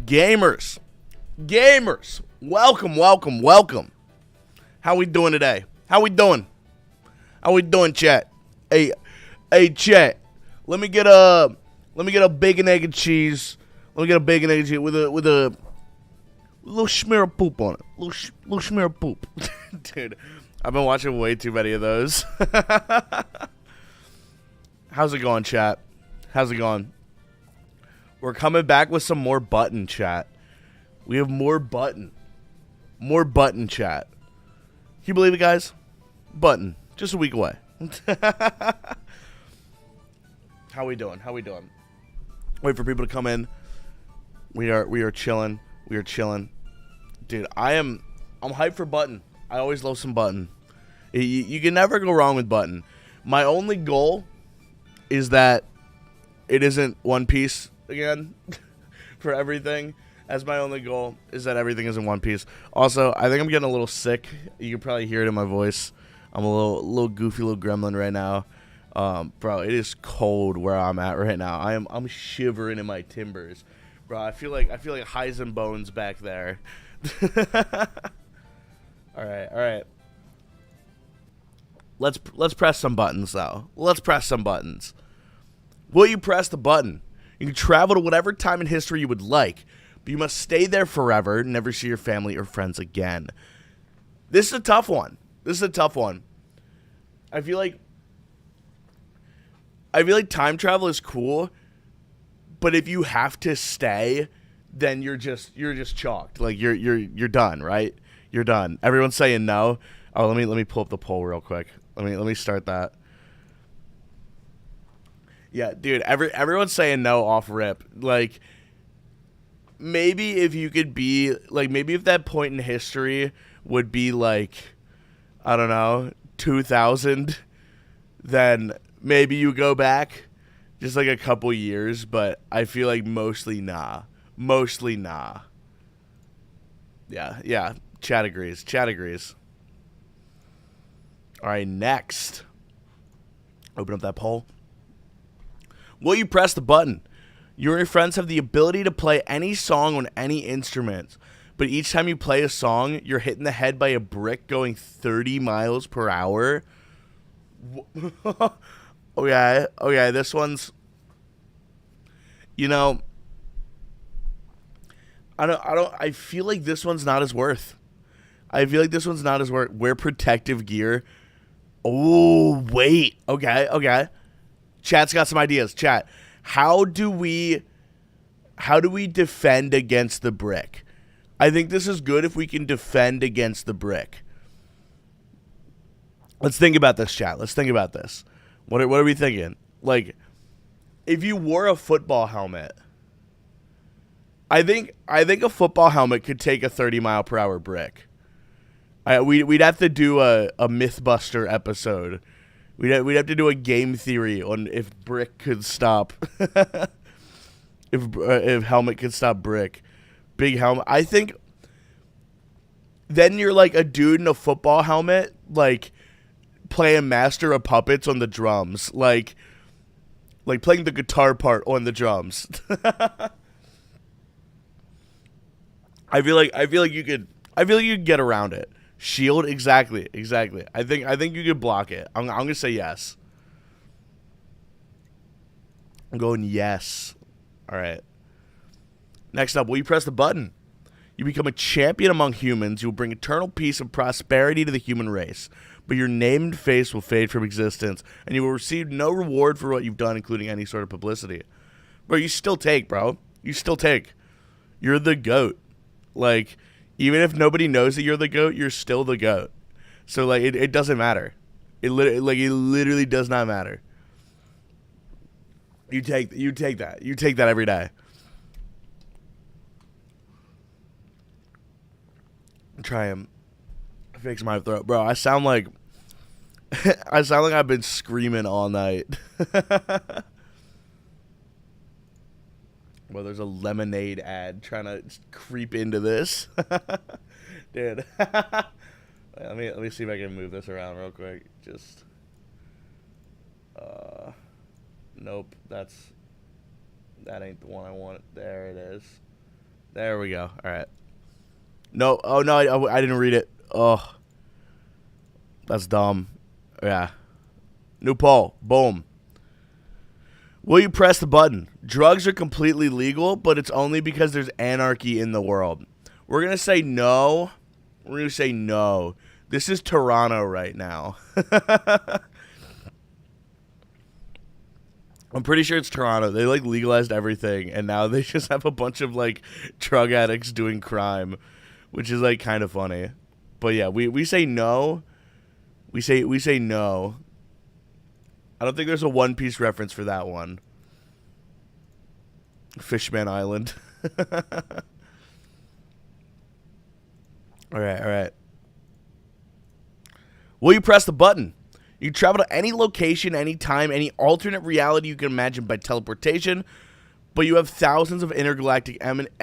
Gamers, gamers, welcome, welcome, welcome. How we doing today? How we doing, chat? Hey, chat. Let me get a bacon, egg, and cheese. Let me get a bacon, egg, and cheese with a little smear of poop on it. Little smear of poop. Dude, I've been watching way too many of those. How's it going, chat? How's it going? We're coming back with some more button, chat. We have more button. More button, chat. Can you believe it, guys? Button. Just a week away. How we doing? How we doing? Wait for people to come in. We are chilling. We are chilling. Dude, I'm hyped for button. I always love some button. You can never go wrong with button. My only goal is that it isn't One Piece again for everything. As my only goal is that everything is in one piece. Also, I think I'm getting a little sick. You can probably hear it in my voice. I'm a little goofy little gremlin right now. Bro, it is cold where I'm at right now. I'm shivering in my timbers. Bro, I feel like Heisenbones Bones back there. All right. Let's press some buttons though. Let's press some buttons. Will you press the button? You can travel to whatever time in history you would like, but you must stay there forever, never see your family or friends again. This is a tough one. I feel like time travel is cool, but if you have to stay, then you're just chalked. Like you're done, right? You're done. Everyone's saying no. Oh, let me pull up the poll real quick. Let me start that. Yeah, dude, everyone's saying no off rip. Like, maybe if you could be, like, maybe if that point in history would be, like, I don't know, 2000, then maybe you go back just, like, a couple years, but I feel like mostly nah. Yeah, chat agrees. All right, next. Open up that poll. Will you press the button? You and your friends have the ability to play any song on any instrument, but each time you play a song, you're hit in the head by a brick going 30 miles per hour. Okay, this one's, I feel like this one's not as worth. Wear protective gear. Oh, wait. Okay. Chat's got some ideas. Chat, how do we defend against the brick? I think this is good if we can defend against the brick. Let's think about this, chat. Let's think about this. What are we thinking? Like, if you wore a football helmet, I think a football helmet could take a 30-mile-per-hour brick. We'd have to do a Mythbuster episode. We'd have to do a game theory on if brick could stop, if helmet could stop brick. Big helmet. I think then you're like a dude in a football helmet, like playing Master of Puppets on the drums, like playing the guitar part on the drums. I feel like you could get around it. Shield, exactly. I think you could block it. I'm gonna say yes. I'm going yes. All right. Next up, will you press the button? You become a champion among humans. You will bring eternal peace and prosperity to the human race, but your name and face will fade from existence, and you will receive no reward for what you've done, including any sort of publicity. Bro, you still take, bro. You're the GOAT. Like, even if nobody knows that you're the GOAT, you're still the GOAT. So, like, it doesn't matter. It literally does not matter. You take that. You take that every day. Try and fix my throat. Bro, I sound like I've been screaming all night. Well, there's a lemonade ad trying to creep into this. Dude. Let me see if I can move this around real quick. Just nope, that ain't the one I want. There it is. There we go. All right. No. Oh, no. I didn't read it. Oh. That's dumb. Yeah. New poll. Boom. Will you press the button? Drugs are completely legal, but it's only because there's anarchy in the world. We're going to say no. We're going to say no. This is Toronto right now. I'm pretty sure it's Toronto. They, like, legalized everything, and now they just have a bunch of, like, drug addicts doing crime, which is, like, kind of funny. But, yeah, we say no. We say no. I don't think there's a One Piece reference for that one. Fishman Island. All right. Will you press the button? You can travel to any location, any time, any alternate reality you can imagine by teleportation, but you have thousands of intergalactic enemies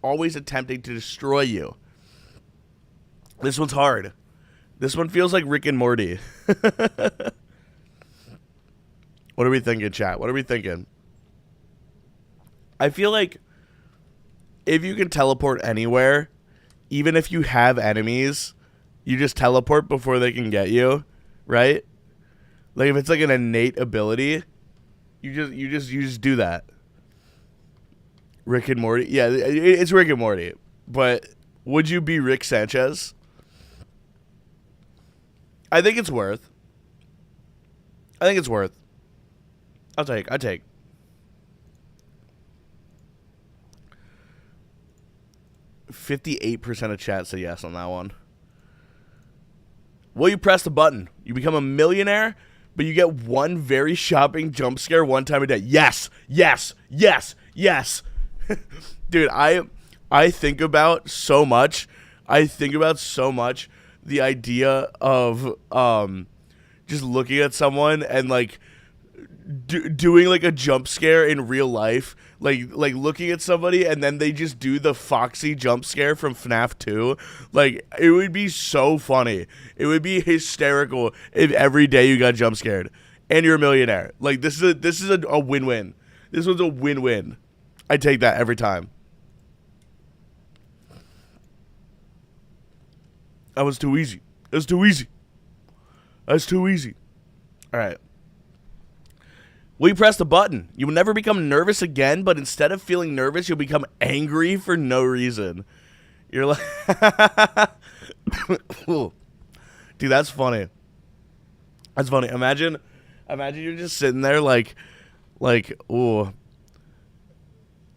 always attempting to destroy you. This one's hard. This one feels like Rick and Morty. What are we thinking, chat? What are we thinking? I feel like if you can teleport anywhere, even if you have enemies, you just teleport before they can get you, right? Like if it's like an innate ability, you just do that. Rick and Morty? Yeah, it's Rick and Morty. But would you be Rick Sanchez? I think it's worth. I'll take. %58% of chat say yes on that one. Will you press the button? You become a millionaire, but you get one very shopping jump scare one time a day. Yes. Dude, I think about so much. The idea of just looking at someone and like doing like a jump scare in real life, like looking at somebody and then they just do the Foxy jump scare from FNAF 2. Like it would be so funny. It would be hysterical if every day you got jump scared and you're a millionaire. Like this is a win-win. This was a win-win. I take that every time. That was too easy. That's too easy. All right. Will you press the button? You will never become nervous again, but instead of feeling nervous, you'll become angry for no reason. You're like... Dude, that's funny. Imagine you're just sitting there like, ooh.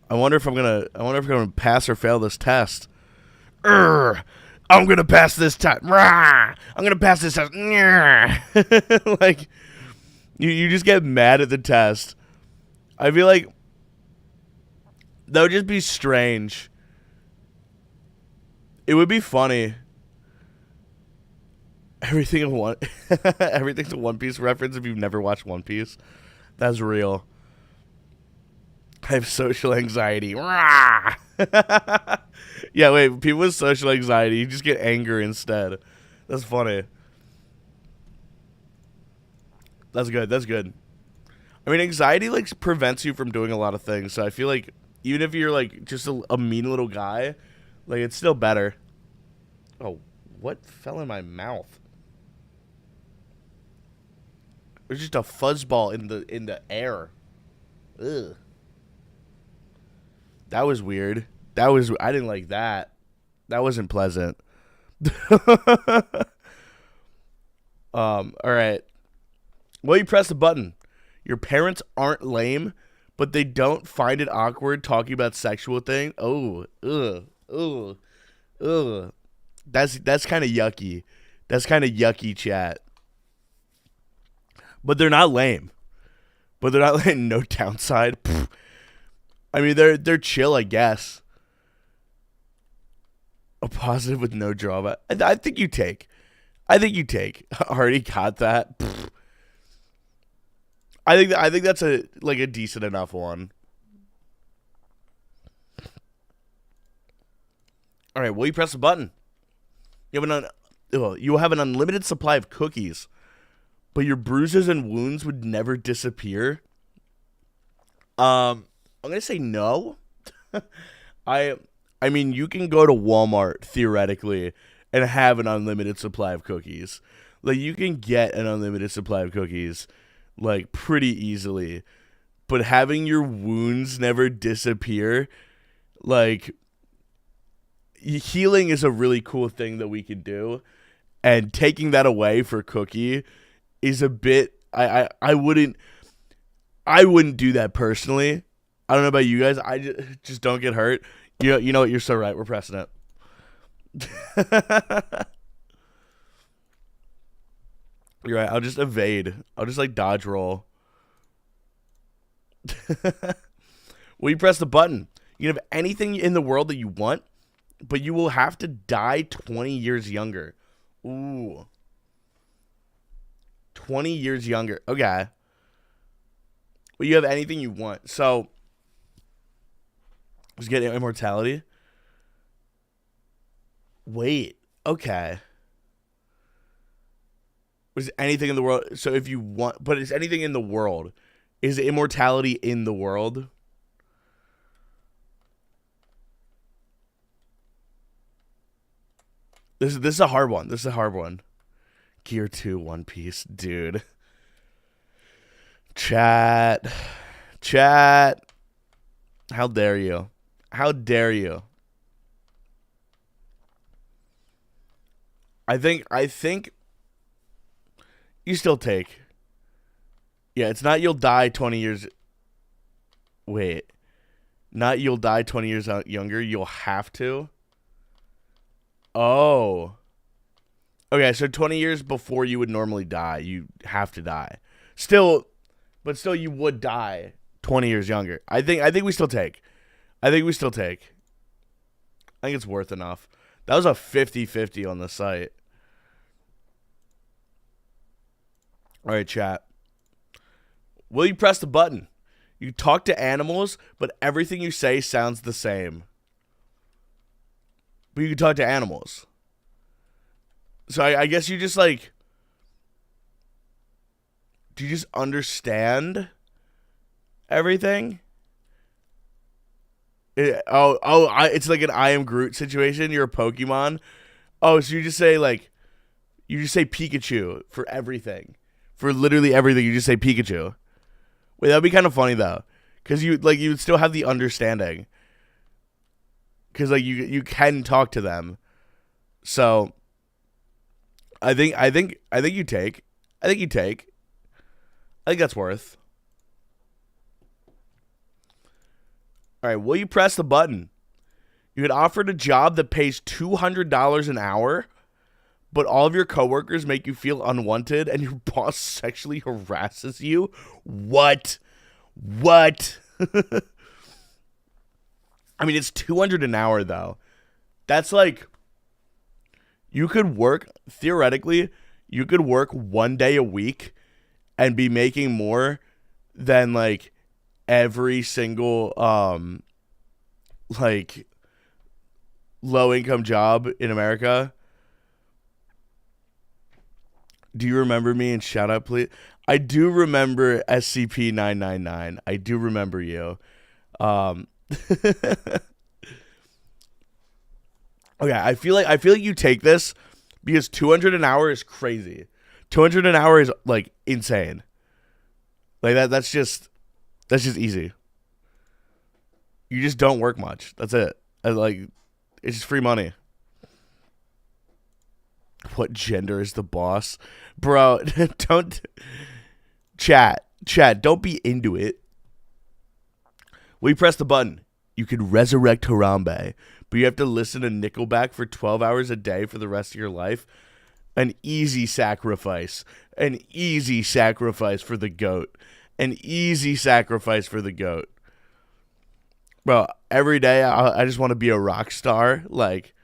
I wonder if I'm gonna pass or fail this test. I'm going to pass this test. I'm going to pass this test. Like, you just get mad at the test. I feel like that would just be strange. It would be funny. Everything's a One Piece reference if you've never watched One Piece. That's real. I have social anxiety. Yeah, wait, people with social anxiety, you just get anger instead. That's funny. That's good. I mean, anxiety, like, prevents you from doing a lot of things, so I feel like even if you're, like, just a mean little guy, like, it's still better. Oh, what fell in my mouth? There's just a fuzzball in the air. Ugh. That was weird. I didn't like that. That wasn't pleasant. All right. Well, you press the button. Your parents aren't lame, but they don't find it awkward talking about sexual things. Oh, ugh. That's kind of yucky. That's kind of yucky, chat. But they're not lame. No downside. Pfft. I mean, they're chill, I guess. A positive with no drawback. I think you take. Already got that. Pfft. I think that's a decent enough one. All right, will you press the button? You will have an unlimited supply of cookies, but your bruises and wounds would never disappear. I'm gonna say no. I I mean, you can go to Walmart theoretically and have an unlimited supply of cookies. Like you can get an unlimited supply of cookies like pretty easily. But having your wounds never disappear, like healing is a really cool thing that we can do. And taking that away for Cookie is a bit I wouldn't do that personally. I don't know about you guys. I just don't get hurt. You know what? You're so right. We're pressing it. You're right. I'll just evade. I'll just like dodge roll. Well, you press the button. You can have anything in the world that you want, but you will have to die 20 years younger. Ooh. 20 years younger. Okay. Well, you have anything you want. So, just get immortality. Wait. Okay. Was anything in the world? So if you want, but it's anything in the world. Is immortality in the world? This is a hard one. This is a hard one. Gear 2 One Piece, dude. Chat. How dare you? How dare you? I think you still take. Yeah, it's not you'll die 20 years. Wait. Not you'll die 20 years younger. You'll have to. Oh. Okay, so 20 years before you would normally die, you have to die. Still, but still you would die 20 years younger. I think we still take. I think it's worth enough. That was a 50-50 on the site. All right, chat. Will you press the button? You talk to animals, but everything you say sounds the same. But you can talk to animals. So I guess you just like... Do you just understand everything? It's like an I am Groot situation. You're a Pokemon. Oh, so you just say like... You just say Pikachu for everything. For literally everything, you just say Pikachu. Wait, that'd be kind of funny though, because you would still have the understanding, because like you can talk to them. So I think you take. I think that's worth. All right, will you press the button? You get offered a job that pays $200 an hour, but all of your coworkers make you feel unwanted and your boss sexually harasses you? What? I mean, it's $200 an hour, though. That's like, theoretically, you could work 1 day a week and be making more than, like, every single, like, low-income job in America. Do you remember me? And shout out, please. I do remember SCP-999. I do remember you. Okay, I feel like you take this because 200 an hour is crazy. 200 an hour is like insane. Like that's just easy. You just don't work much. That's it. Like it's just free money. What gender is the boss? Bro, don't... Chat, don't be into it. Will you press the button? You can resurrect Harambe, but you have to listen to Nickelback for 12 hours a day for the rest of your life. An easy sacrifice. For the GOAT. Bro, every day I just want to be a rock star. Like...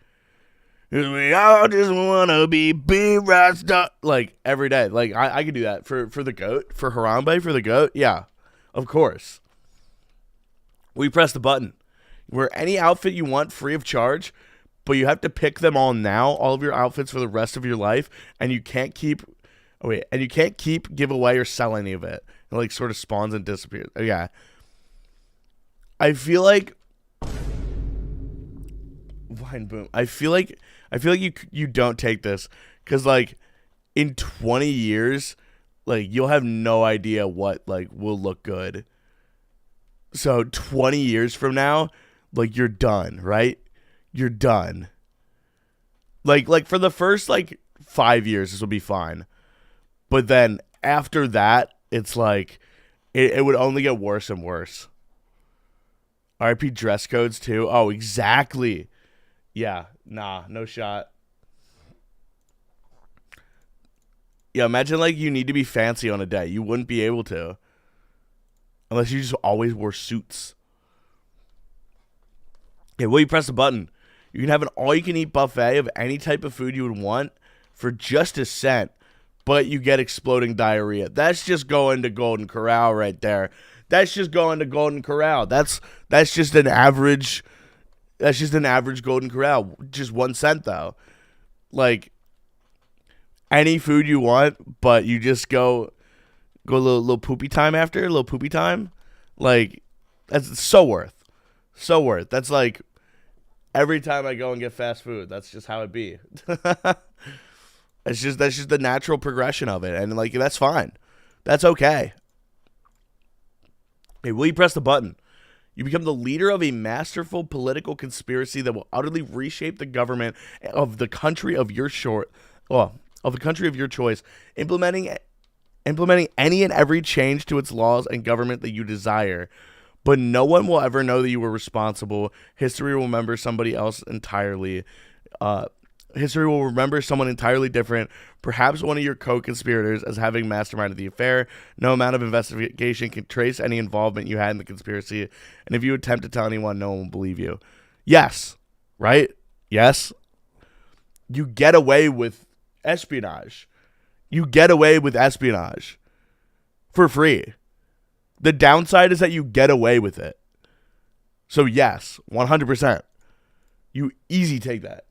We all just wanna be big rock star. Like every day. Like I could do that for the GOAT. For Harambe, for the GOAT. Yeah. Of course. We press the button. Wear any outfit you want free of charge, but you have to pick them all now, all of your outfits for the rest of your life, and you can't keep give away or sell any of it. It like sort of spawns and disappears. Oh, yeah. I feel like wine boom. I feel like you don't take this because like in 20 years, like you'll have no idea what like will look good. So 20 years from now, like you're done, right? You're done. Like for the first like 5 years, this will be fine. But then after that, it's like it would only get worse and worse. RIP dress codes too. Oh, exactly. Yeah, nah, no shot. Yeah, imagine like you need to be fancy on a day. You wouldn't be able to unless you just always wore suits. Okay, will you press the button? You can have an all-you-can-eat buffet of any type of food you would want for just $0.01, but you get exploding diarrhea. That's just going to Golden Corral right there. That's just going to Golden Corral. That's just an average. That's just an average Golden Corral. Just $0.01 though. Like any food you want, but you just go a little poopy time after, a little poopy time. Like that's so worth. So worth. That's like every time I go and get fast food, that's just how it be. That's just the natural progression of it, and like that's fine. That's okay. Hey, will you press the button? You become the leader of a masterful political conspiracy that will utterly reshape the government of the country of your of the country of your choice, implementing any and every change to its laws and government that you desire. But no one will ever know that you were responsible. History will remember somebody else entirely. History will remember someone entirely different, perhaps one of your co-conspirators, as having masterminded the affair. No amount of investigation can trace any involvement you had in the conspiracy, and if you attempt to tell anyone, no one will believe you. Yes, right? Yes. You get away with espionage. You get away with espionage for free. The downside is that you get away with it. So yes, 100%. You easy take that.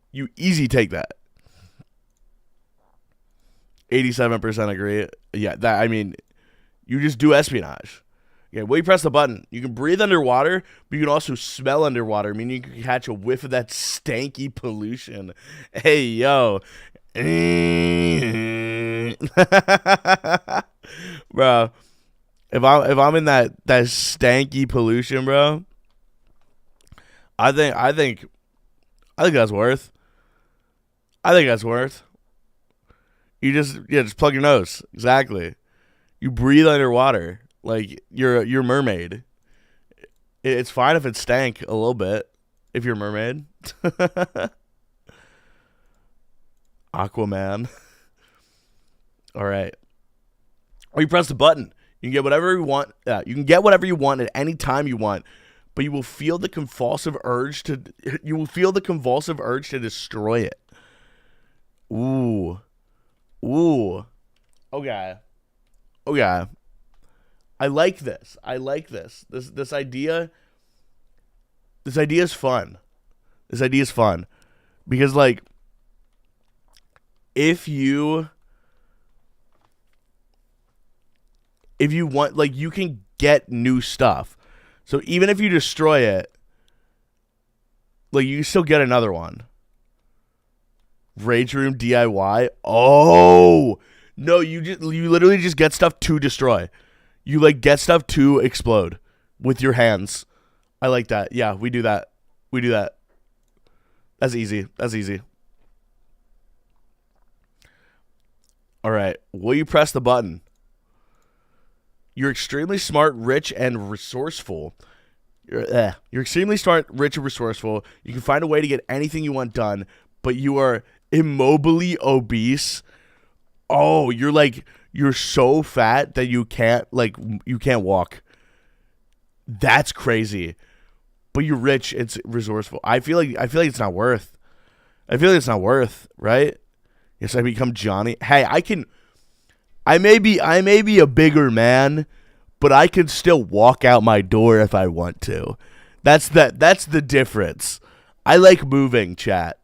87% agree. Yeah, that I mean, you just do espionage. Okay, will you press the button? You can breathe underwater, but you can also smell underwater, meaning you can catch a whiff of that stanky pollution. Hey, yo. Bro, if I'm in that stanky pollution, bro, I think that's worth. You just plug your nose. Exactly. You breathe underwater like you're a mermaid. It's fine if it stank a little bit if you're a mermaid. Aquaman. All right. Or you press the button. You can get whatever you want. You can get whatever you want at any time you want, but you will feel the convulsive urge to destroy it. Ooh. Okay. I like this. This idea is fun. Because like if you want, like, you can get new stuff. So even if you destroy it, like, you still get another one. Rage Room DIY. Oh no, you literally just get stuff to destroy. You like get stuff to explode with your hands. I like that. Yeah, we do that. That's easy. All right. Will you press the button? You're extremely smart, rich, and resourceful. You're extremely smart, rich, and resourceful. You can find a way to get anything you want done, but you are immobily obese. Oh, you're so fat that you can't walk. That's crazy. But you're rich, it's resourceful. I feel like it's not worth. Right? Yes, I become Jonny. Hey, I may be a bigger man, but I can still walk out my door if I want to. That's the difference. I like moving, chat.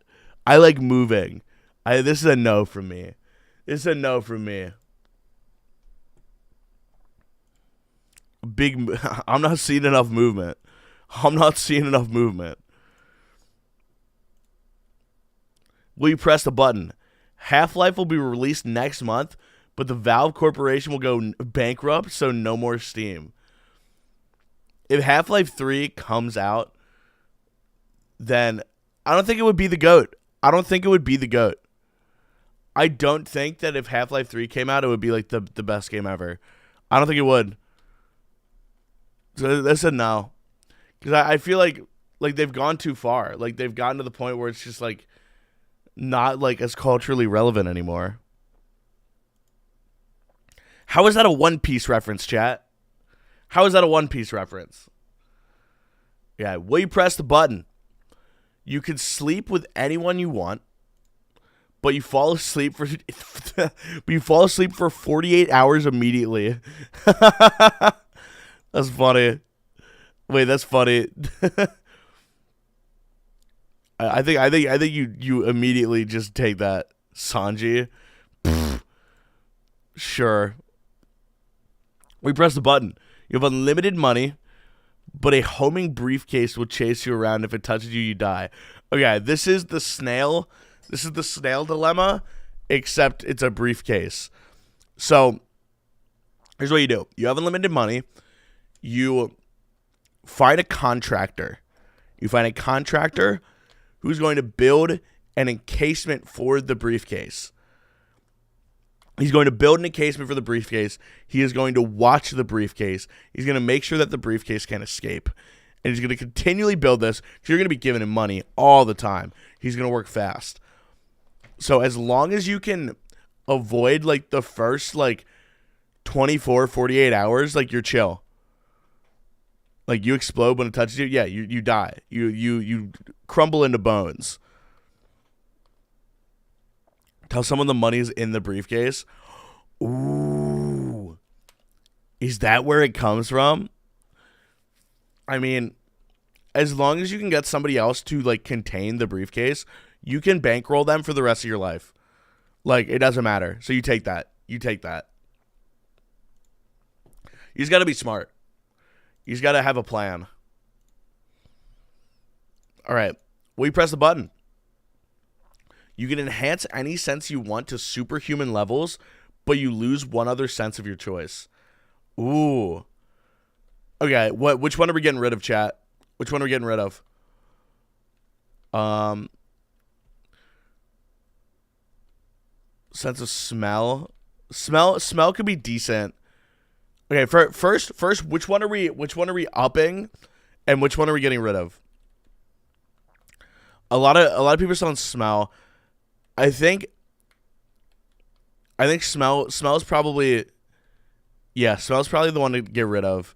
This is a no from me. I'm not seeing enough movement. I'm not seeing enough movement. Will you press the button? Half-Life will be released next month, but the Valve Corporation will go bankrupt, so no more Steam. If Half-Life 3 comes out, then I don't think it would be the GOAT. I don't think that if Half-Life 3 came out, it would be like the best game ever. I don't think it would. So I said no. Because I feel like they've gone too far. Like they've gotten to the point where it's just like not like as culturally relevant anymore. How is that a One Piece reference, chat? How is that a One Piece reference? Yeah, will you press the button? You can sleep with anyone you want, but you fall asleep for 48 hours immediately. That's funny. Wait, that's funny. I think you immediately just take that, Sanji. Pfft. Sure. We press the button. You have unlimited money, but a homing briefcase will chase you around. If it touches you, you die. Okay, this is the snail. This is the snail dilemma, except it's a briefcase. So, here's what you do. You have unlimited money. You find a contractor. You find a contractor who's going to build an encasement for the briefcase. He's going to build an encasement for the briefcase. He is going to watch the briefcase. He's going to make sure that the briefcase can't escape. And he's going to continually build this because you're going to be giving him money all the time. He's going to work fast. So as long as you can avoid like the first like 24, 48 hours, like you're chill. Like you explode when it touches you. Yeah, you die. You crumble into bones. Tell someone the money's in the briefcase. Ooh. Is that where it comes from? I mean, as long as you can get somebody else to like contain the briefcase, you can bankroll them for the rest of your life. Like, it doesn't matter. So you take that. You take that. You just got to be smart. You just got to have a plan. All right. Will you press the button? You can enhance any sense you want to superhuman levels, but you lose one other sense of your choice. Ooh. Okay, which one are we getting rid of, chat? Which one are we getting rid of? Sense of smell. Smell could be decent. Okay, first, which one are we upping, and which one are we getting rid of? A lot of people saying smell. I think smell is probably, yeah, smell's probably the one to get rid of.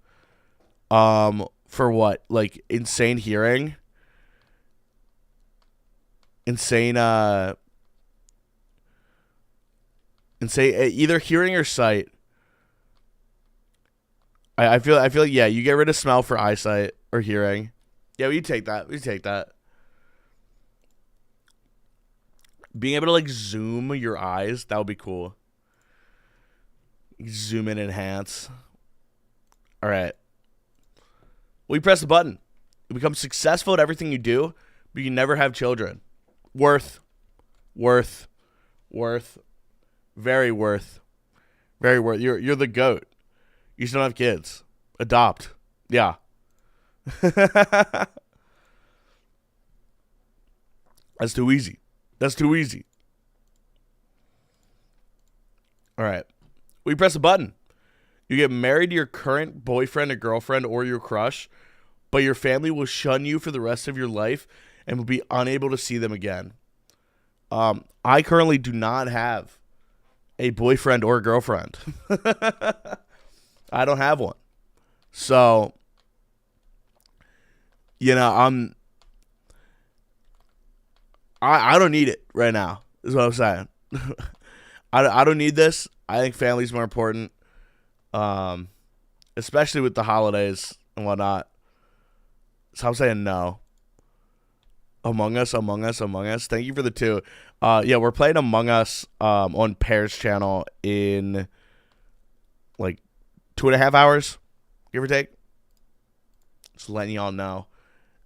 For what? Like insane hearing? Insane either hearing or sight. I feel like, yeah, you get rid of smell for eyesight or hearing. Yeah, we take that. Being able to like zoom your eyes, that would be cool. Zoom in, enhance. All right. Well, you press the button. You become successful at everything you do, but you never have children. Worth. Very worth. You're the GOAT. You still don't have kids. Adopt. Yeah. That's too easy. All right. We press a button. You get married to your current boyfriend or girlfriend or your crush, but your family will shun you for the rest of your life and will be unable to see them again. I currently do not have a boyfriend or girlfriend. I don't have one. So, you know, I don't need it right now, is what I'm saying. I don't need this. I think family's more important, especially with the holidays and whatnot. So I'm saying no. Among Us. Thank you for the 2. Yeah, we're playing Among Us on Pear's channel in like 2.5 hours, give or take. Just letting y'all know.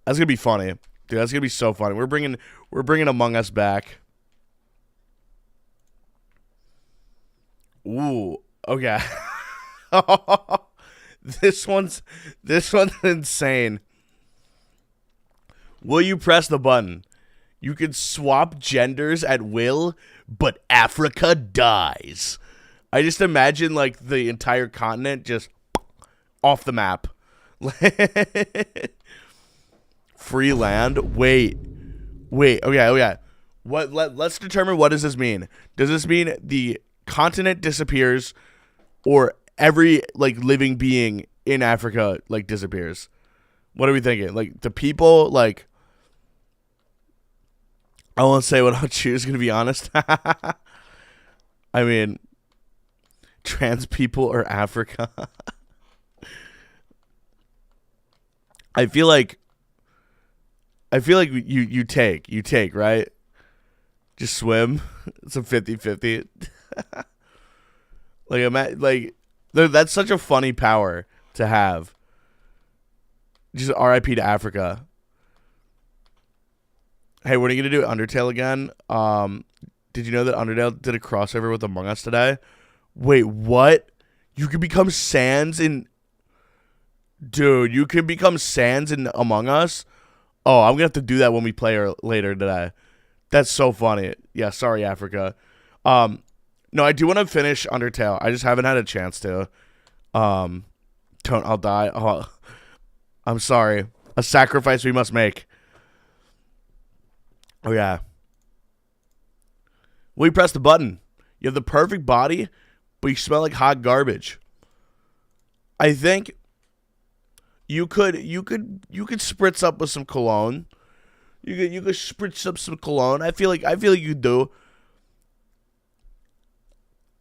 That's gonna be funny, dude. That's gonna be so funny. We're bringing Among Us back. Ooh, okay. This one's insane. Will you press the button? You can swap genders at will, but Africa dies. I just imagine like the entire continent just off the map. Free land. Wait. Okay. Let's determine, what does this mean? Does this mean the continent disappears, or every like living being in Africa like disappears? What are we thinking? Like the people, like, I won't say what I'll choose, gonna be honest. I mean, trans people or Africa. I feel like you take, right? Just swim. It's a 50-50. Like that's such a funny power to have. Just RIP to Africa. Hey, when are you gonna do Undertale again? Did you know that Undertale did a crossover with Among Us today? Wait, what? You can become Sans in... Dude, you can become Sans in Among Us? Oh, I'm gonna have to do that when we play later today. That's so funny. Yeah, sorry, Africa. No, I do want to finish Undertale. I just haven't had a chance to. I'll die. Oh, I'm sorry. A sacrifice we must make. Oh, yeah. Will you press the button? You have the perfect body, but you smell like hot garbage. I think you could spritz up with some cologne. You could spritz up some cologne. I feel like you do.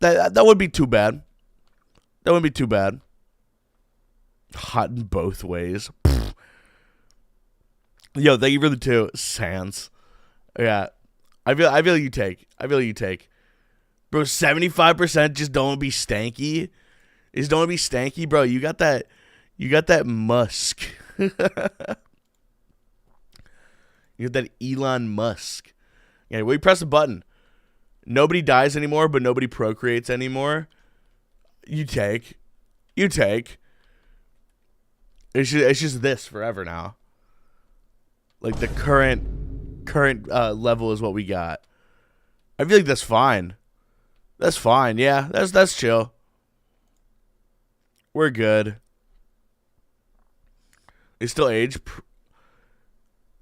That wouldn't be too bad. That wouldn't be too bad. Hot in both ways. Pfft. Yo, thank you for the 2. Sans. Yeah. I feel like you take. Bro, 75% just don't be stanky. Just don't be stanky, bro. You got that musk. You got that Elon Musk. Yeah, we press a button. Nobody dies anymore, but nobody procreates anymore. You take. It's just this forever now. Like the current level is what we got. I feel like that's fine. That's fine. Yeah, that's chill. We're good. They still age?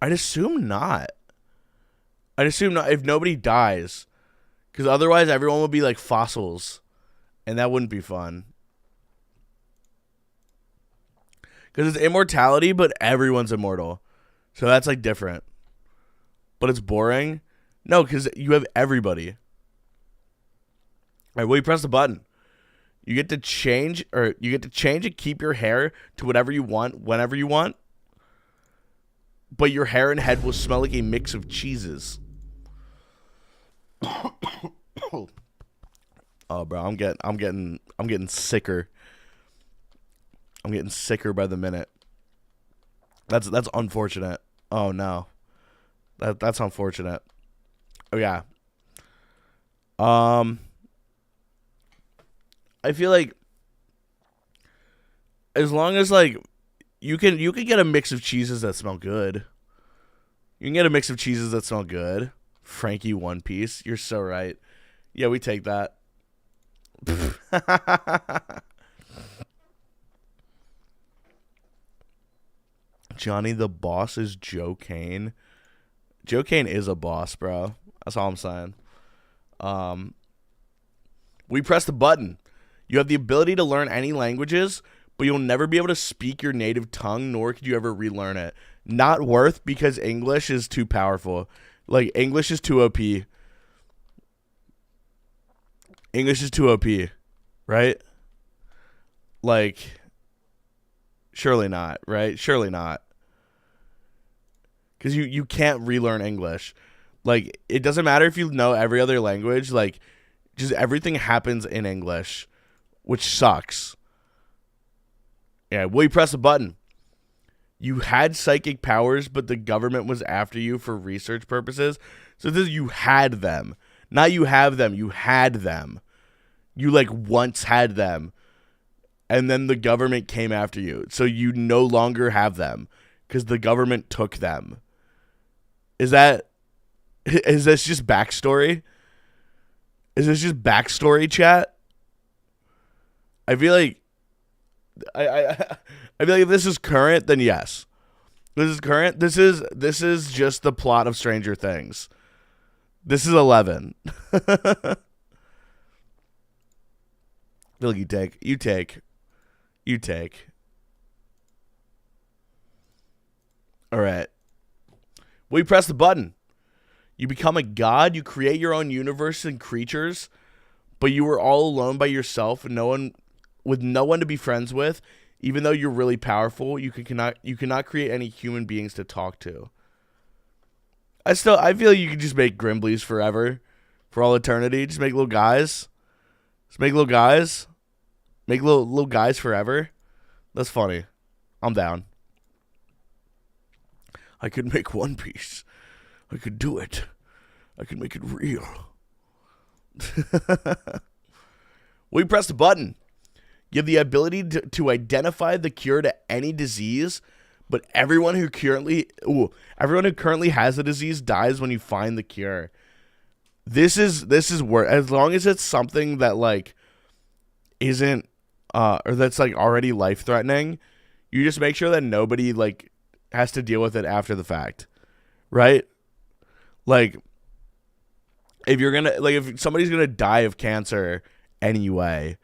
I'd assume not. If nobody dies. Because otherwise everyone would be like fossils. And that wouldn't be fun. Because it's immortality, but everyone's immortal. So that's like different. But it's boring. No, because you have everybody. All right, well, you press the button. You get to change and keep your hair to whatever you want, whenever you want. But your hair and head will smell like a mix of cheeses. Oh, bro, I'm getting sicker. I'm getting sicker by the minute. That's unfortunate. Oh no. That's unfortunate. Oh yeah. I feel like as long as like you can get a mix of cheeses that smell good. You can get a mix of cheeses that smell good. Frankie One Piece, you're so right. Yeah, we take that. Jonny the boss is Joe Kane. Joe Kane is a boss, bro. That's all I'm saying. We press the button. You have the ability to learn any languages, but you'll never be able to speak your native tongue, nor could you ever relearn it. Not worth, because English is too powerful. Like, English is too OP. English is too OP, right? Like, surely not, right? Surely not. Because you can't relearn English. Like, it doesn't matter if you know every other language. Like, just everything happens in English, which sucks. Yeah, will you press a button? You had psychic powers, but the government was after you for research purposes. So this, you had them. Not you have them, you had them. You like once had them. And then the government came after you. So you no longer have them because the government took them. Is this just backstory? Is this just backstory, chat? I feel like I feel like if this is current, then yes. This is current. This is just the plot of Stranger Things. This is 11. I feel like you take. All right. Well, you press the button. You become a god. You create your own universe and creatures, but you were all alone by yourself and with no one to be friends with. Even though you're really powerful, you cannot create any human beings to talk to. I feel like you could just make Grimblies forever, for all eternity. Just make little guys. Make little guys forever. That's funny. I'm down. I could make One Piece. I could do it. I could make it real. We press the button. You have the ability to identify the cure to any disease, but everyone who currently has the disease dies when you find the cure. This is where, as long as it's something that like isn't or that's like already life threatening, you just make sure that nobody like has to deal with it after the fact, right? Like if somebody's gonna die of cancer anyway,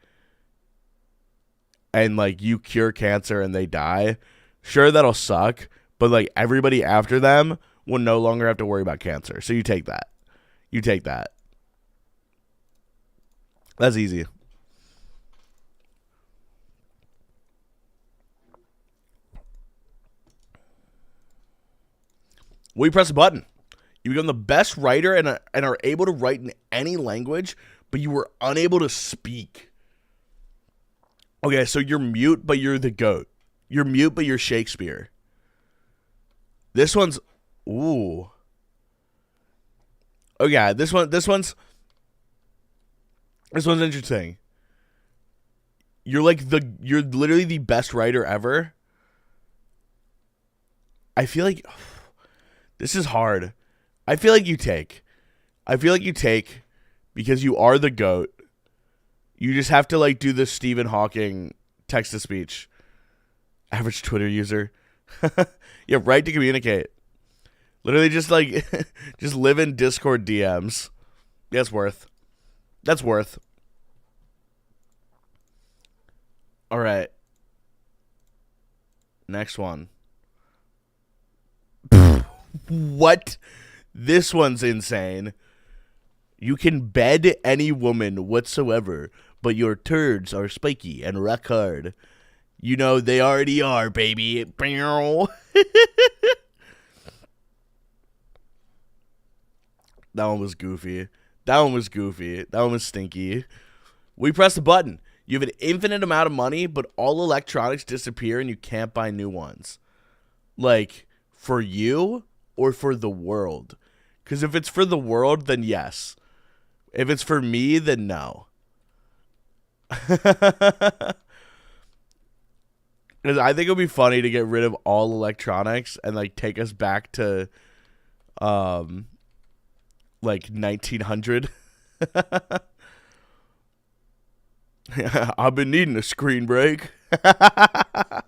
and like you cure cancer and they die, sure, that'll suck, but like everybody after them will no longer have to worry about cancer. So you take that. That's easy. We press a button. You become the best writer and are able to write in any language, but you were unable to speak. Okay, so you're mute, but you're the GOAT. You're mute, but you're Shakespeare. This one's... Ooh. Okay, this one's interesting. You're literally the best writer ever. I feel like... This is hard. I feel like you take because you are the GOAT. You just have to like do the Stephen Hawking text-to-speech. Average Twitter user. You have right to communicate. Literally just like just live in Discord DMs. That's worth. All right. Next one. What? This one's insane. You can bed any woman whatsoever, but your turds are spiky and rock hard. You know they already are, baby. That one was goofy. That one was stinky. We press the button. You have an infinite amount of money, but all electronics disappear and you can't buy new ones. Like, for you or for the world? Because if it's for the world, then yes. If it's for me, then no. Because I think it would be funny to get rid of all electronics and like take us back to like 1900. I've been needing a screen break. I'm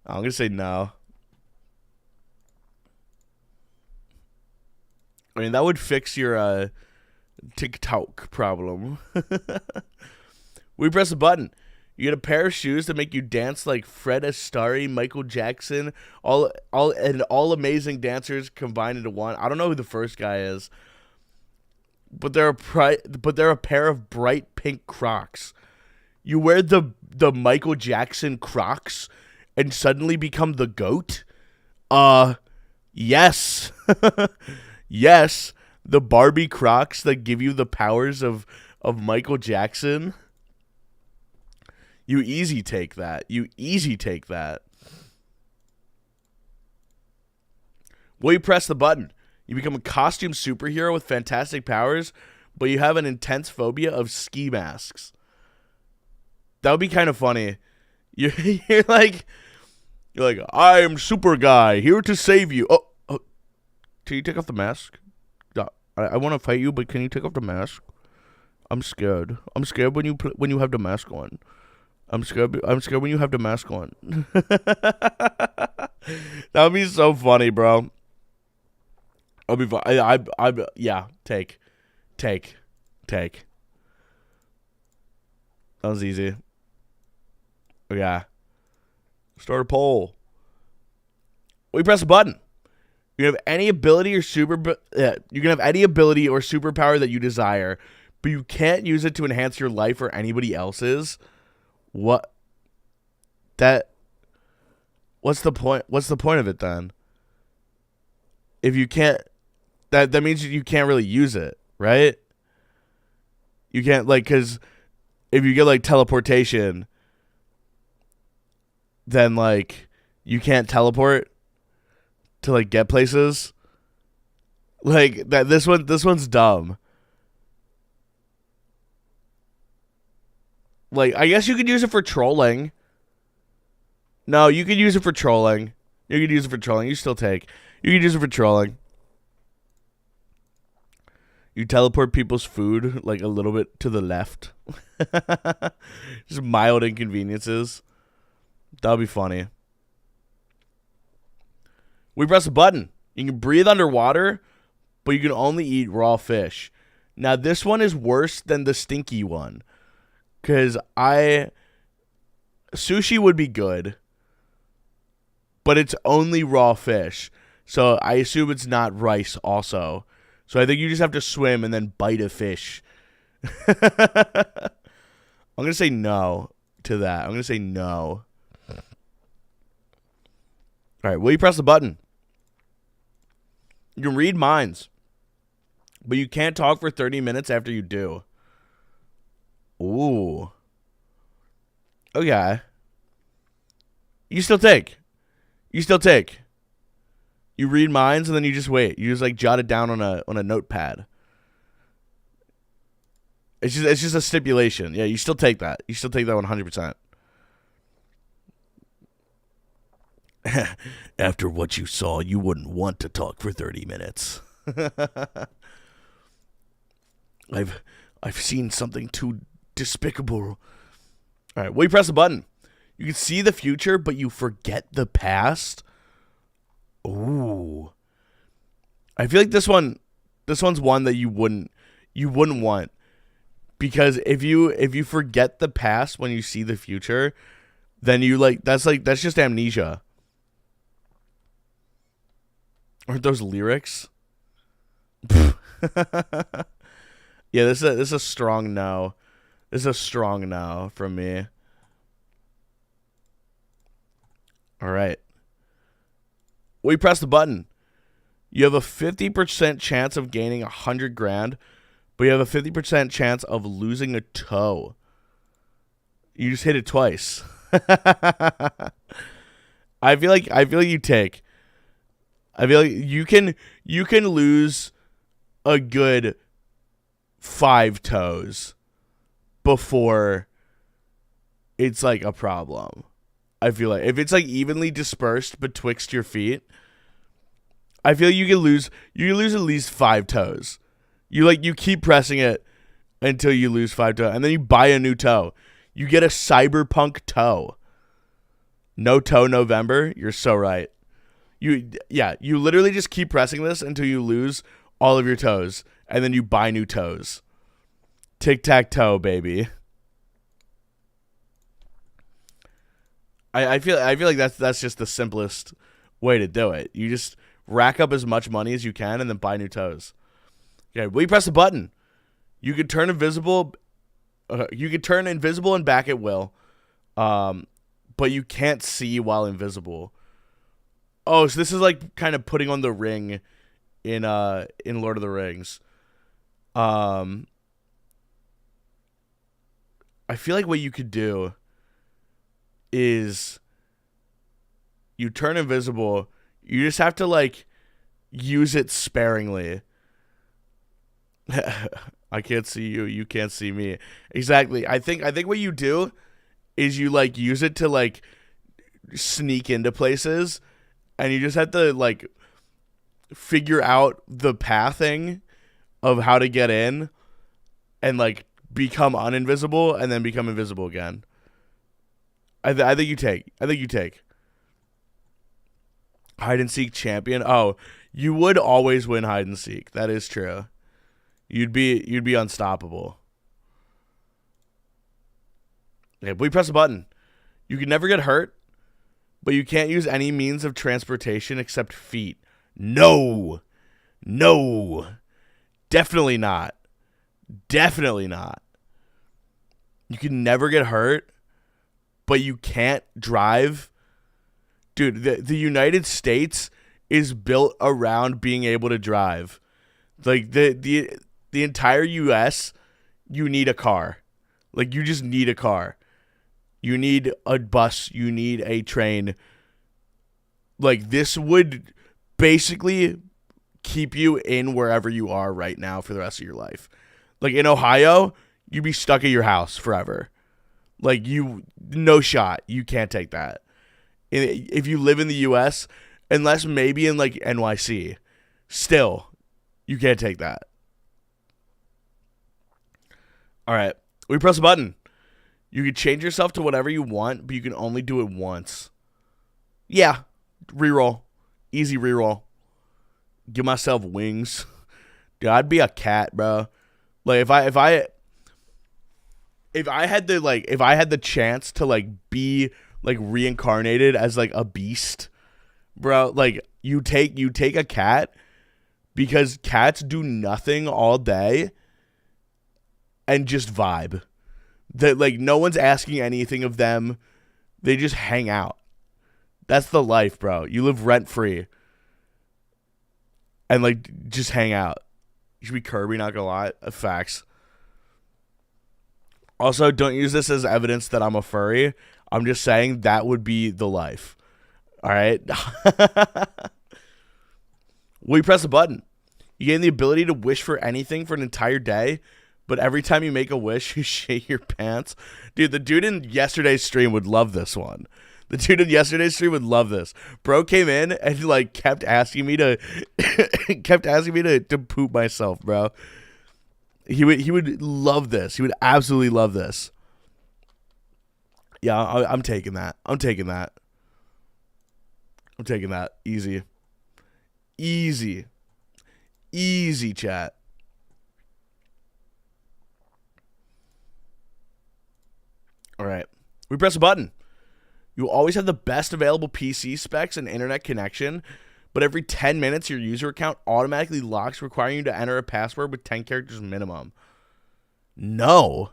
going to say no. I mean, that would fix your TikTok problem. We press a button. You get a pair of shoes that make you dance like Fred Astaire, Michael Jackson, all amazing dancers combined into one. I don't know who the first guy is, but they're a pair of bright pink Crocs. You wear the Michael Jackson Crocs and suddenly become the GOAT? Yes. Yes, the Barbie Crocs that give you the powers of Michael Jackson. You easy take that. Will you press the button? You become a costume superhero with fantastic powers, but you have an intense phobia of ski masks. That would be kind of funny. You're like, I'm Super Guy, here to save you. Oh, can you take off the mask? I want to fight you, but can you take off the mask? I'm scared. I'm scared when you have the mask on. I'm scared when you have the mask on. That would be so funny, bro. I'll be fine. Yeah. Take. That was easy. Okay. Start a poll. We press a button. You can have any ability or you can have any ability or superpower that you desire, but you can't use it to enhance your life or anybody else's. What? What's the point? What's the point of it then? If you can't, that means you can't really use it, right? You can't, like, because if you get, like, teleportation, then, like, you can't teleport to, like, get places. Like, this one's dumb. Like, I guess you could use it for trolling. No, you could use it for trolling. You still take. You could use it for trolling. You teleport people's food, like, a little bit to the left. Just mild inconveniences. That would be funny. We press a button. You can breathe underwater, but you can only eat raw fish. Now, this one is worse than the stinky one. Because sushi would be good, but it's only raw fish. So I assume it's not rice also. So I think you just have to swim and then bite a fish. I'm going to say no to that. I'm going to say no. All right, will you press the button? You can read minds, but you can't talk for 30 minutes after you do. Ooh. Okay. You still take. You read minds and then you just wait. You just, like, jot it down on a notepad. It's just a stipulation. Yeah, you still take that. You still take that 100%. After what you saw, you wouldn't want to talk for 30 minutes. I've seen something too despicable. All right, well, you press a button. You can see the future, but you forget the past. Ooh. I feel like this one's one that you wouldn't want, because if you forget the past when you see the future, then that's just amnesia. Aren't those lyrics? Yeah, this is a strong no. This is a strong no from me. All right. We press the button. You have a 50% chance of gaining 100 grand, but you have a 50% chance of losing a toe. You just hit it twice. I feel like you take. I feel like you can lose a good 5 toes before it's like a problem. I feel like if it's like evenly dispersed betwixt your feet, I feel you can lose at least 5 toes. You keep pressing it until you lose 5 toes, and then you buy a new toe. You get a cyberpunk toe. No toe November. You're so right. You literally just keep pressing this until you lose all of your toes, and then you buy new toes. Tic-tac-toe, baby. I feel like that's just the simplest way to do it. You just rack up as much money as you can and then buy new toes. Okay, will you press a button? You can turn invisible. You can turn invisible and back at will, but you can't see while invisible. Oh, so this is like kind of putting on the ring in Lord of the Rings. I feel like what you could do is you turn invisible. You just have to, like, use it sparingly. I can't see you. You can't see me. Exactly. I think what you do is you like use it to like sneak into places, and you just have to like figure out the pathing of how to get in and like become uninvisible and then become invisible again. I think you take hide and seek champion. Oh, you would always win hide and seek. That is true. You'd be unstoppable. Yeah, but we press a button. You can never get hurt, but you can't use any means of transportation except feet. No. Definitely not. Definitely not. You can never get hurt, but you can't drive. Dude, the United States is built around being able to drive. Like the entire US, you need a car. Like you just need a car. You need a bus, you need a train. Like this would basically keep you in wherever you are right now for the rest of your life. Like in Ohio, you'd be stuck at your house forever. Like no shot. You can't take that. If you live in the US, unless maybe in like NYC, still, you can't take that. All right, we press a button. You can change yourself to whatever you want, but you can only do it once. Yeah, reroll. Easy reroll. Give myself wings. Dude, I'd be a cat, bro. Like if I had the chance to like be like reincarnated as like a beast, bro, like you take a cat because cats do nothing all day and just vibe. That like no one's asking anything of them. They just hang out. That's the life, bro. You live rent free. And like just hang out. You should be Kirby, not gonna lie. Facts. Also, don't use this as evidence that I'm a furry. I'm just saying that would be the life. All right? We press a button. You gain the ability to wish for anything for an entire day, but every time you make a wish, you shit your pants. Dude, the dude in yesterday's stream would love this one. The dude in yesterday's stream would love this. Bro came in and like kept asking me to to poop myself, bro. He would love this. He would absolutely love this. Yeah, I'm taking that. I'm taking that. Easy. Easy, chat. All right. We press a button. You always have the best available PC specs and internet connection, but every 10 minutes your user account automatically locks, requiring you to enter a password with 10 characters minimum. No.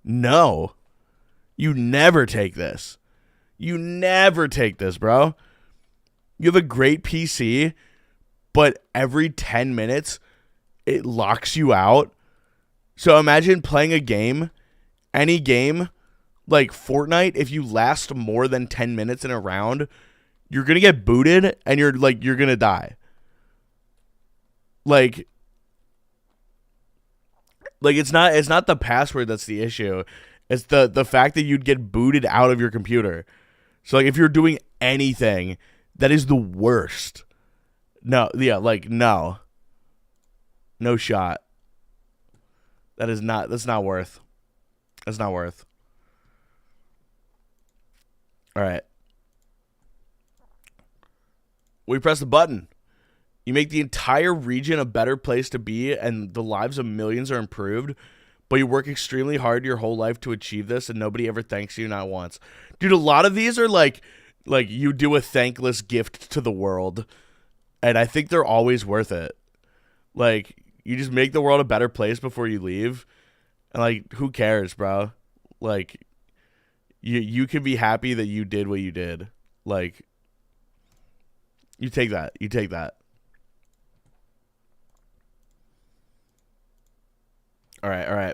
You never take this. Bro. You have a great PC, but every 10 minutes it locks you out. So imagine playing a game, any game, like Fortnite, if you last more than 10 minutes in a round, you're going to get booted and you're going to die. Like it's not the password that's the issue. It's the fact that you'd get booted out of your computer. So like if you're doing anything, that is the worst. No shot. That's not worth. All right. We press the button. You make the entire region a better place to be, and the lives of millions are improved, but you work extremely hard your whole life to achieve this, and nobody ever thanks you, not once. Dude, a lot of these are like you do a thankless gift to the world, and I think they're always worth it. Like, you just make the world a better place before you leave, and like, who cares, bro? Like, you can be happy that you did what you did. Like, you take that. All right.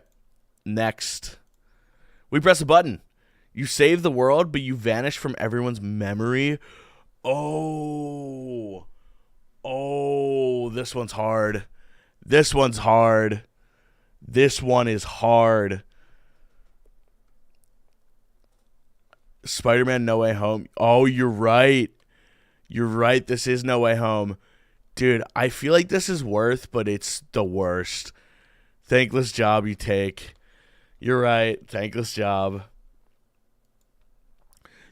Next. We press a button. You save the world, but you vanish from everyone's memory. Oh. Oh, this one's hard. This one's hard. This one is hard. Spider-Man No Way Home. Oh, you're right. You're right. This is No Way Home. Dude, I feel like this is worth, but it's the worst. Thankless job you take. You're right. Thankless job.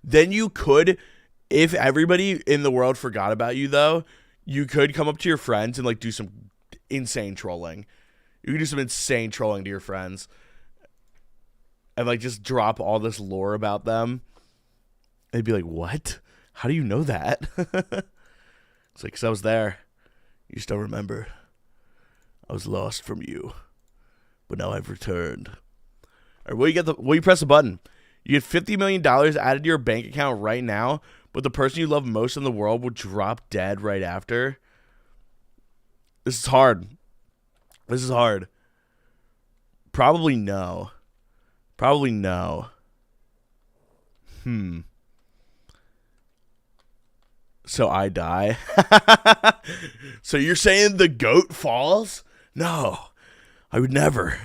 Then you could, if everybody in the world forgot about you, though, you could come up to your friends and, like, do some insane trolling. You could do some insane trolling to your friends. And, like, just drop all this lore about them. They'd be like, what? How do you know that? It's like, because I was there. You just don't remember. I was lost from you. But now I've returned. All right, you press a button. You get $50 million added to your bank account right now, but the person you love most in the world will drop dead right after. This is hard. This is hard. Probably no. Probably no. So I die? So you're saying the goat falls? No. I would never.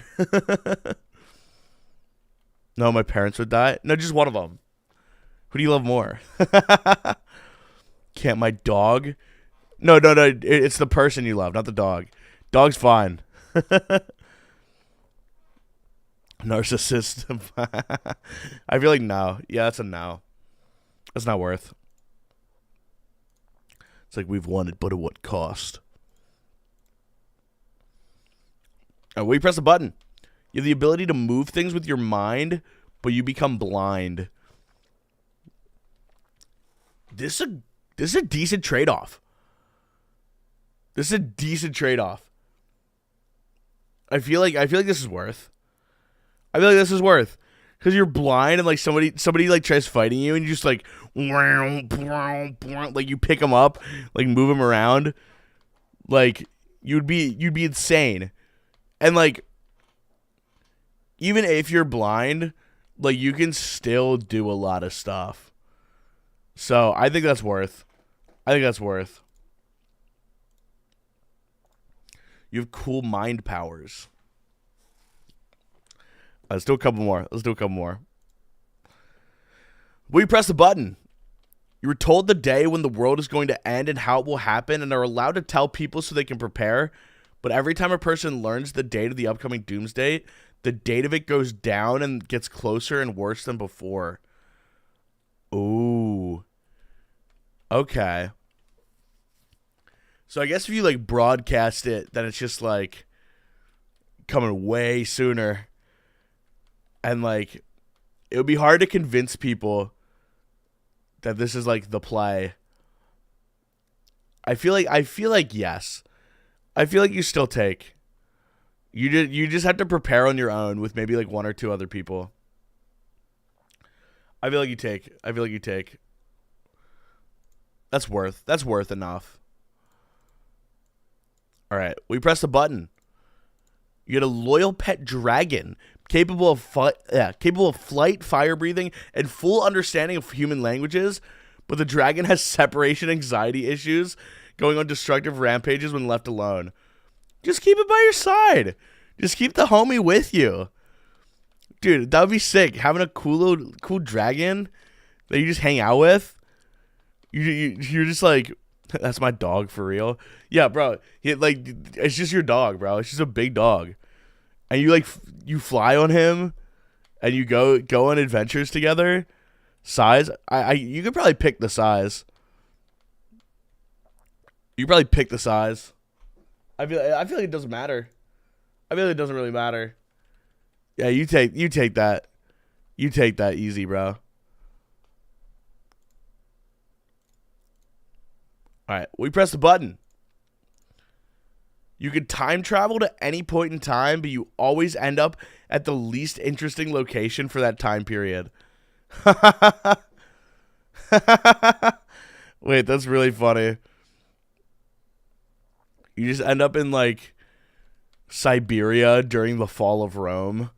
No, my parents would die? No, just one of them. Who do you love more? Can't my dog? No. It's the person you love, not the dog. Dog's fine. Narcissist. I feel like no. Yeah, that's a no. That's not worth. It's like we've won it, but at what cost? Well, you press a button. You have the ability to move things with your mind, but you become blind. This is a decent trade-off. This is a decent trade-off. I feel like this is worth. I feel like this is worth. Because you're blind and like somebody like tries fighting you and you just like you pick them up, like move them around. Like you'd be insane. And like even if you're blind, like you can still do a lot of stuff. So I think that's worth. You have cool mind powers. Let's do a couple more. We press the button. You were told the day when the world is going to end and how it will happen and are allowed to tell people so they can prepare. But every time a person learns the date of the upcoming Doomsday, the date of it goes down and gets closer and worse than before. Ooh. Okay. So I guess if you like broadcast it, then it's just like coming way sooner. And like it would be hard to convince people that this is like the play. I feel like yes. I feel like you still take. You just have to prepare on your own with maybe like one or two other people. I feel like you take. That's worth enough. All right, we press the button. You get a loyal pet dragon capable of flight, fire breathing, and full understanding of human languages, but the dragon has separation anxiety issues, going on destructive rampages when left alone. Just keep it by your side. Just keep the homie with you. Dude, that would be sick. Having a cool dragon that you just hang out with. You're just like, that's my dog for real. Yeah, bro. It's just your dog, bro. It's just a big dog. And you fly on him and you go on adventures together. Size, you could probably pick the size. You probably pick the size. I feel like it doesn't matter. I feel like it doesn't really matter. Yeah, you take that. You take that easy, bro. All right, we press the button. You can time travel to any point in time, but you always end up at the least interesting location for that time period. Wait, that's really funny. You just end up in like Siberia during the fall of Rome.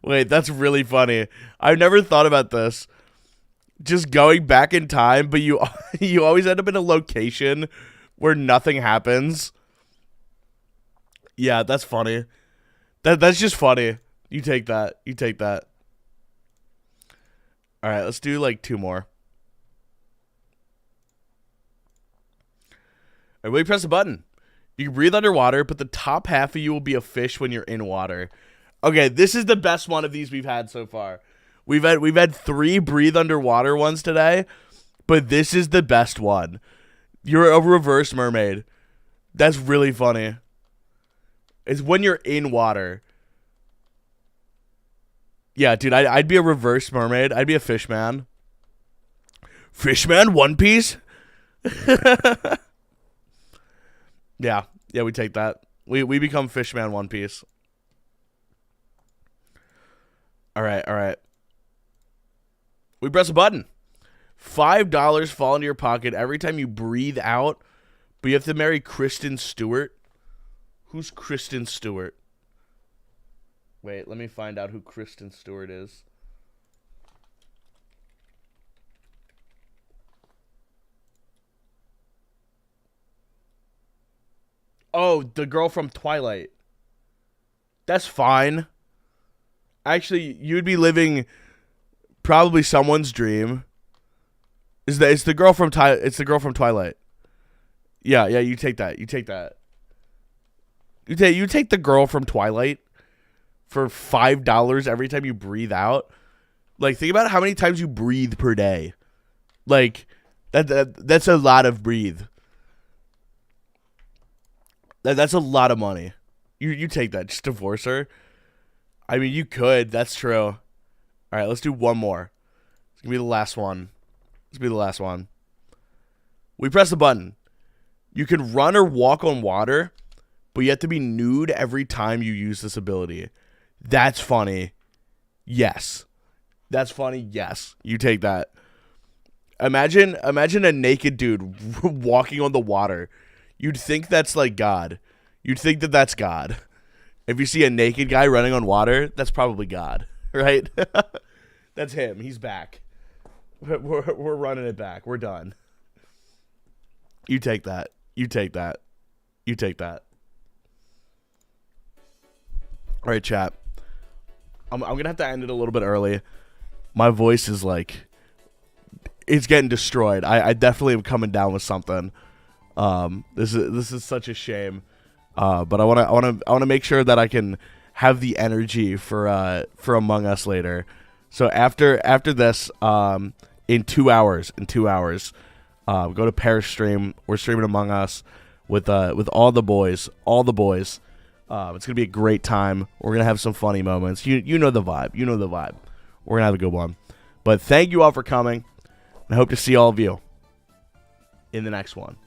Wait, that's really funny. I've never thought about this. just going back in time, but you you always end up in a location where nothing happens. Yeah, that's funny. That's just funny. You take that. You take that. All right, let's do like 2 more. All right, will you press the button? You can breathe underwater, but the top half of you will be a fish when you're in water. Okay, this is the best one of these we've had so far. We've had 3 breathe underwater ones today, but this is the best one. You're a reverse mermaid. That's really funny. It's when you're in water. Yeah, dude, I'd be a reverse mermaid. I'd be a fish man. Fishman, One Piece? Yeah, we take that. We become Fishman One Piece. All right. We press a button. $5 fall into your pocket every time you breathe out, but you have to marry Kristen Stewart. Who's Kristen Stewart? Wait, let me find out who Kristen Stewart is. Oh, the girl from Twilight. That's fine. Actually, you'd be living probably someone's dream. It's the girl from Twilight. Yeah, you take that. You take the girl from Twilight for $5 every time you breathe out. Like, think about how many times you breathe per day. Like, that's a lot of breathe. That's a lot of money. You take that. Just divorce her. I mean, you could. That's true. All right, let's do one more. It's going to be the last one. We press the button. You can run or walk on water, but you have to be nude every time you use this ability. That's funny. Yes. That's funny. Yes. You take that. Imagine a naked dude walking on the water. You'd think that's like God. You'd think that that's God. If you see a naked guy running on water, that's probably God, right? That's him. He's back. We're running it back. We're done. You take that. You take that. You take that. All right, chat. I'm going to have to end it a little bit early. My voice is like, it's getting destroyed. I definitely am coming down with something. This is such a shame. But I want to make sure that I can have the energy for Among Us later. So after this, in 2 hours, go to Paris stream. We're streaming Among Us with all the boys. It's gonna be a great time. We're gonna have some funny moments. You know the vibe. We're gonna have a good one. But thank you all for coming, and I hope to see all of you in the next one.